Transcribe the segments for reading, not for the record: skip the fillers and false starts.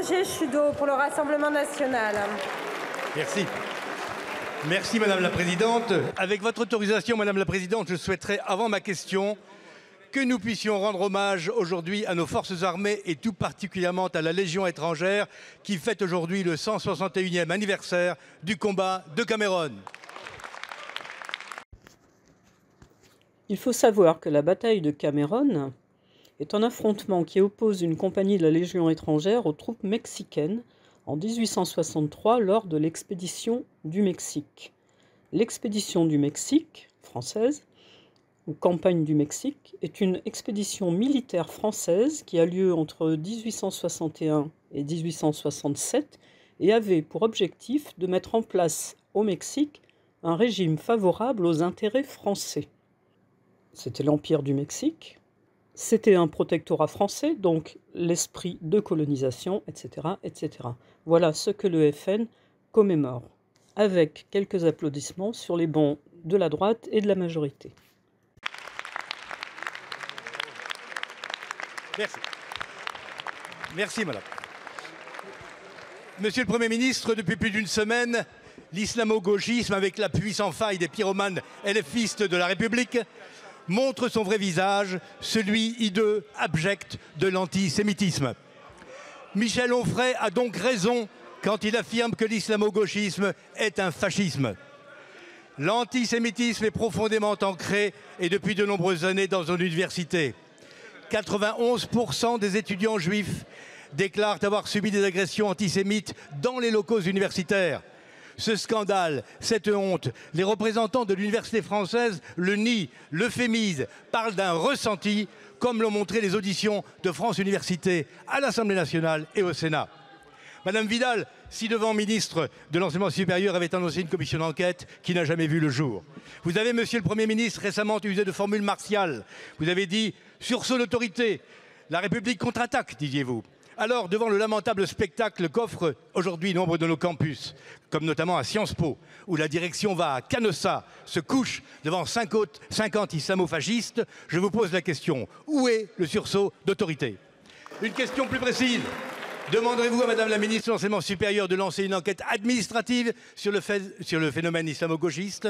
Chudeau pour le Rassemblement national. Merci. Merci Madame la Présidente. Avec votre autorisation, Madame la Présidente, je souhaiterais, avant ma question, que nous puissions rendre hommage aujourd'hui à nos forces armées et tout particulièrement à la Légion étrangère qui fête aujourd'hui le 161e anniversaire du combat de Cameron. Il faut savoir que la bataille de Cameron est un affrontement qui oppose une compagnie de la Légion étrangère aux troupes mexicaines en 1863 lors de l'expédition du Mexique. L'expédition du Mexique, française, ou campagne du Mexique, est une expédition militaire française qui a lieu entre 1861 et 1867 et avait pour objectif de mettre en place au Mexique un régime favorable aux intérêts français. C'était l'Empire du Mexique, c'était un protectorat français, donc l'esprit de colonisation, etc., etc. Voilà ce que le FN commémore, avec quelques applaudissements sur les bancs de la droite et de la majorité. Merci. Merci, Madame. Monsieur le Premier ministre, depuis plus d'une semaine, l'islamo-gauchisme, avec l'appui sans faille des pyromanes LFistes de la République, montre son vrai visage, celui hideux, abject de l'antisémitisme. Michel Onfray a donc raison quand il affirme que l'islamo-gauchisme est un fascisme. L'antisémitisme est profondément ancré et depuis de nombreuses années dans nos universités. 91% des étudiants juifs déclarent avoir subi des agressions antisémites dans les locaux universitaires. Ce scandale, cette honte, les représentants de l'université française le nient, l'euphémisent, parlent d'un ressenti, comme l'ont montré les auditions de France Université à l'Assemblée nationale et au Sénat. Madame Vidal, ci-devant ministre de l'Enseignement supérieur, avait annoncé une commission d'enquête qui n'a jamais vu le jour. Vous avez, monsieur le Premier ministre, récemment usé de formules martiales. Vous avez dit « sursaut d'autorité ». La République contre-attaque, disiez-vous. Alors, devant le lamentable spectacle qu'offrent aujourd'hui nombre de nos campus, comme notamment à Sciences Po, où la direction va à Canossa, se couche devant 50 islamo-fascistes, je vous pose la question, où est le sursaut d'autorité? Une question plus précise. Demanderez-vous à Madame la ministre de l'Enseignement supérieur de lancer une enquête administrative sur le phénomène islamo-gauchiste?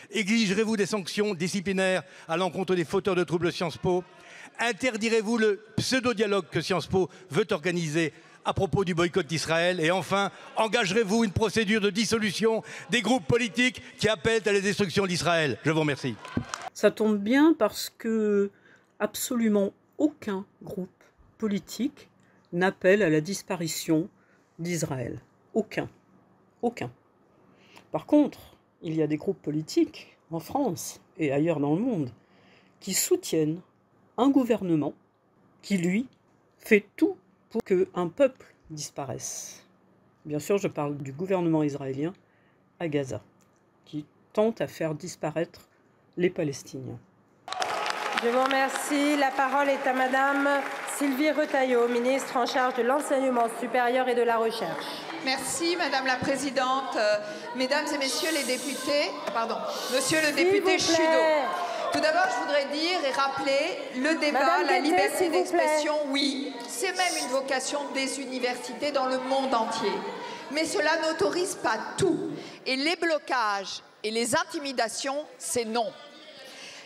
Exigerez-vous des sanctions disciplinaires à l'encontre des fauteurs de troubles Sciences Po? Interdirez-vous le pseudo-dialogue que Sciences Po veut organiser à propos du boycott d'Israël? Et enfin, engagerez-vous une procédure de dissolution des groupes politiques qui appellent à la destruction d'Israël? Je vous remercie. Ça tombe bien parce que absolument aucun groupe politique n'appelle à la disparition d'Israël. Aucun. Aucun. Par contre, il y a des groupes politiques en France et ailleurs dans le monde qui soutiennent un gouvernement qui, lui, fait tout pour qu'un peuple disparaisse. Bien sûr, je parle du gouvernement israélien à Gaza, qui tente à faire disparaître les Palestiniens. Je vous remercie. La parole est à Madame Sylvie Retailleau, ministre en charge de l'Enseignement supérieur et de la Recherche. Merci Madame la Présidente. Mesdames et Messieurs les députés, Monsieur le député Chudeau. Tout d'abord, je voudrais dire et rappeler le débat, Madame la Guettet, liberté d'expression, oui, c'est même une vocation des universités dans le monde entier. Mais cela n'autorise pas tout. Et les blocages et les intimidations, c'est non.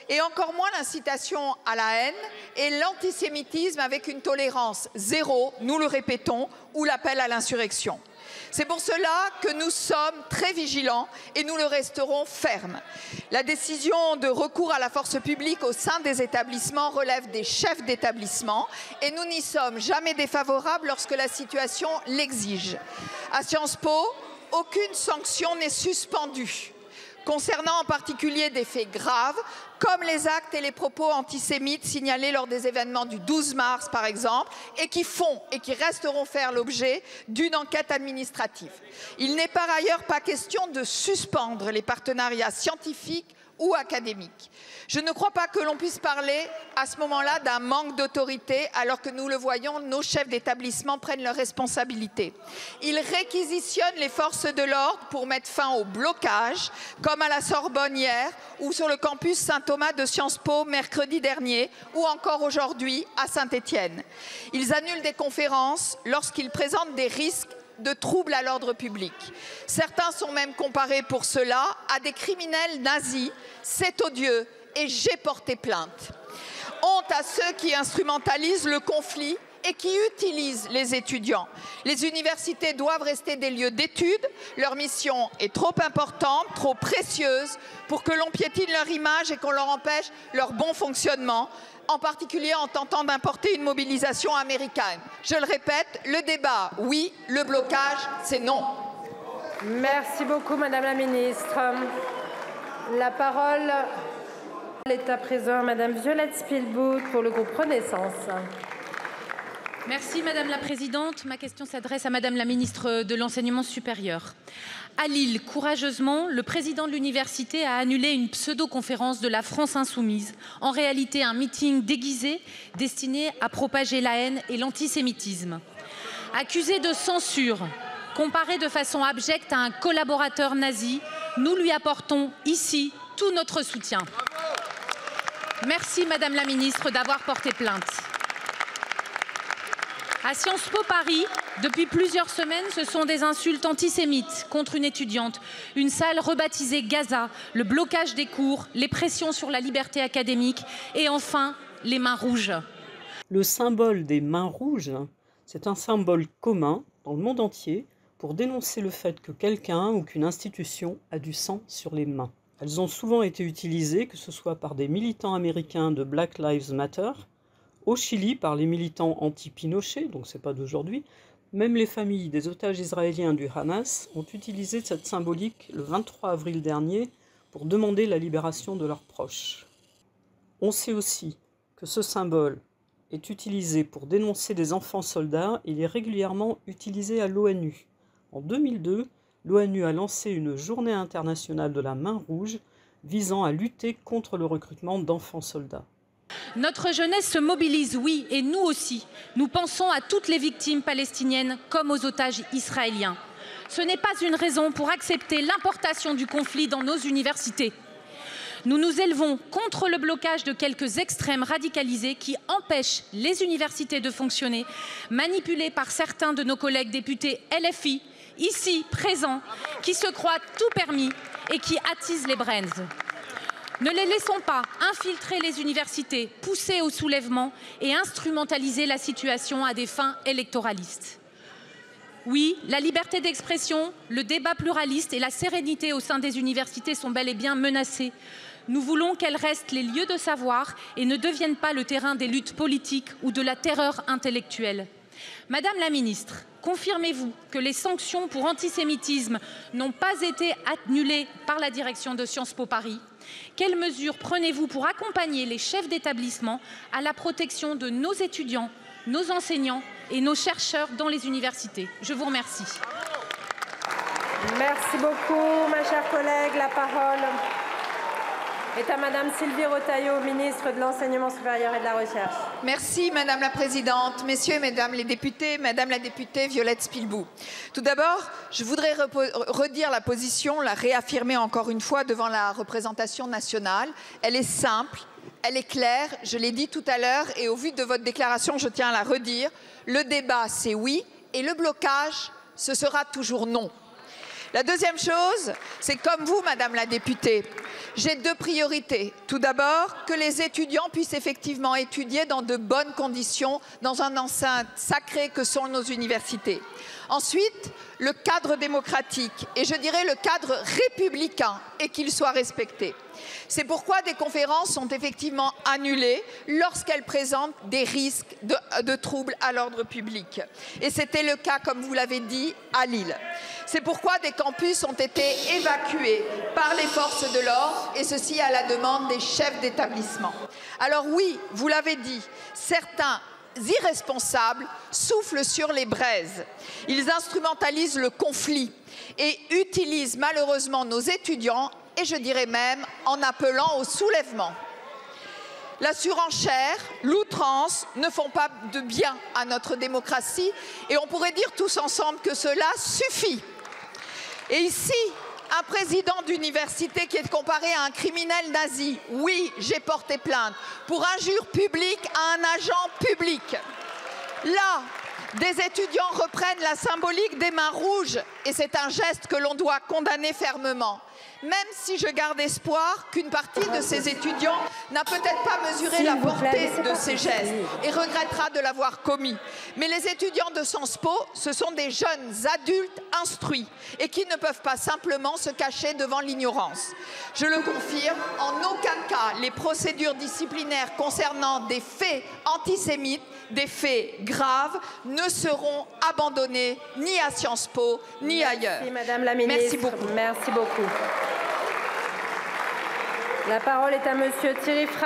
Et encore moins l'incitation à la haine et l'antisémitisme avec une tolérance zéro, nous le répétons, ou l'appel à l'insurrection. C'est pour cela que nous sommes très vigilants et nous le resterons fermes. La décision de recours à la force publique au sein des établissements relève des chefs d'établissement et nous n'y sommes jamais défavorables lorsque la situation l'exige. À Sciences Po, aucune sanction n'est suspendue. Concernant en particulier des faits graves, comme les actes et les propos antisémites signalés lors des événements du 12 mars, par exemple, et qui font et qui resteront faire l'objet d'une enquête administrative. Il n'est par ailleurs pas question de suspendre les partenariats scientifiques ou académiques. Je ne crois pas que l'on puisse parler à ce moment-là d'un manque d'autorité, alors que nous le voyons, nos chefs d'établissement prennent leurs responsabilités. Ils réquisitionnent les forces de l'ordre pour mettre fin au blocage, comme à la Sorbonne hier, ou sur le campus Saint-Thomas de Sciences Po mercredi dernier, ou encore aujourd'hui à Saint-Étienne. Ils annulent des conférences lorsqu'ils présentent des risques de troubles à l'ordre public. Certains sont même comparés pour cela à des criminels nazis. C'est odieux et j'ai porté plainte. Honte à ceux qui instrumentalisent le conflit et qui utilisent les étudiants. Les universités doivent rester des lieux d'études. Leur mission est trop importante, trop précieuse pour que l'on piétine leur image et qu'on leur empêche leur bon fonctionnement, en particulier en tentant d'importer une mobilisation américaine. Je le répète, le débat, oui, le blocage, c'est non. Merci beaucoup, Madame la Ministre. La parole est à présent à Madame Violette Spilbout pour le groupe Renaissance. Merci Madame la Présidente. Ma question s'adresse à Madame la Ministre de l'Enseignement supérieur. À Lille, courageusement, le président de l'université a annulé une pseudo-conférence de la France Insoumise, en réalité un meeting déguisé destiné à propager la haine et l'antisémitisme. Accusé de censure, comparé de façon abjecte à un collaborateur nazi, nous lui apportons ici tout notre soutien. Merci Madame la Ministre d'avoir porté plainte. À Sciences Po Paris, depuis plusieurs semaines, ce sont des insultes antisémites contre une étudiante, une salle rebaptisée Gaza, le blocage des cours, les pressions sur la liberté académique et enfin les mains rouges. Le symbole des mains rouges, c'est un symbole commun dans le monde entier pour dénoncer le fait que quelqu'un ou qu'une institution a du sang sur les mains. Elles ont souvent été utilisées, que ce soit par des militants américains de Black Lives Matter, au Chili par les militants anti-Pinochet, donc c'est pas d'aujourd'hui. Même les familles des otages israéliens du Hamas ont utilisé cette symbolique le 23 avril dernier pour demander la libération de leurs proches. On sait aussi que ce symbole est utilisé pour dénoncer des enfants soldats. Il est régulièrement utilisé à l'ONU. En 2002, l'ONU a lancé une journée internationale de la main rouge visant à lutter contre le recrutement d'enfants soldats. Notre jeunesse se mobilise, oui, et nous aussi. Nous pensons à toutes les victimes palestiniennes comme aux otages israéliens. Ce n'est pas une raison pour accepter l'importation du conflit dans nos universités. Nous nous élevons contre le blocage de quelques extrêmes radicalisés qui empêchent les universités de fonctionner, manipulés par certains de nos collègues députés LFI, ici présents, qui se croient tout permis et qui attisent les braises. Ne les laissons pas infiltrer les universités, pousser au soulèvement et instrumentaliser la situation à des fins électoralistes. Oui, la liberté d'expression, le débat pluraliste et la sérénité au sein des universités sont bel et bien menacés. Nous voulons qu'elles restent les lieux de savoir et ne deviennent pas le terrain des luttes politiques ou de la terreur intellectuelle. Madame la Ministre, confirmez-vous que les sanctions pour antisémitisme n'ont pas été annulées par la direction de Sciences Po Paris ? Quelles mesures prenez-vous pour accompagner les chefs d'établissement à la protection de nos étudiants, nos enseignants et nos chercheurs dans les universités? Je vous remercie. Merci beaucoup, ma chère collègue. La parole est à Madame Sylvie Retailleau, ministre de l'Enseignement supérieur et de la Recherche. Merci Madame la Présidente, Messieurs et Mesdames les députés, Madame la députée Violette Spilbout. Tout d'abord, je voudrais redire la position, la réaffirmer encore une fois devant la représentation nationale. Elle est simple, elle est claire, je l'ai dit tout à l'heure et au vu de votre déclaration, je tiens à la redire. Le débat, c'est oui et le blocage, ce sera toujours non. La deuxième chose, c'est comme vous, Madame la députée, j'ai deux priorités. Tout d'abord, que les étudiants puissent effectivement étudier dans de bonnes conditions, dans un enceinte sacré que sont nos universités. Ensuite, le cadre démocratique, et je dirais le cadre républicain, et qu'il soit respecté. C'est pourquoi des conférences sont effectivement annulées lorsqu'elles présentent des risques de troubles à l'ordre public. Et c'était le cas, comme vous l'avez dit, à Lille. C'est pourquoi des campus ont été évacués par les forces de l'ordre, et ceci à la demande des chefs d'établissement. Alors oui, vous l'avez dit, certains irresponsables soufflent sur les braises. Ils instrumentalisent le conflit et utilisent malheureusement nos étudiants et je dirais même en appelant au soulèvement. La surenchère, l'outrance ne font pas de bien à notre démocratie et on pourrait dire tous ensemble que cela suffit. Et ici, un président d'université qui est comparé à un criminel nazi. Oui, j'ai porté plainte pour injure publique à un agent public. Là, des étudiants reprennent la symbolique des mains rouges et c'est un geste que l'on doit condamner fermement. Même si je garde espoir qu'une partie de ces étudiants n'a peut-être pas mesuré la portée de ces gestes et regrettera de l'avoir commis. Mais les étudiants de Sciences Po, ce sont des jeunes adultes instruits et qui ne peuvent pas simplement se cacher devant l'ignorance. Je le confirme, en aucun cas les procédures disciplinaires concernant des faits antisémites, des faits graves, ne seront abandonnées ni à Sciences Po, ni ailleurs. Merci Madame la Ministre. Merci beaucoup. Merci beaucoup. La parole est à Monsieur Thierry Frey.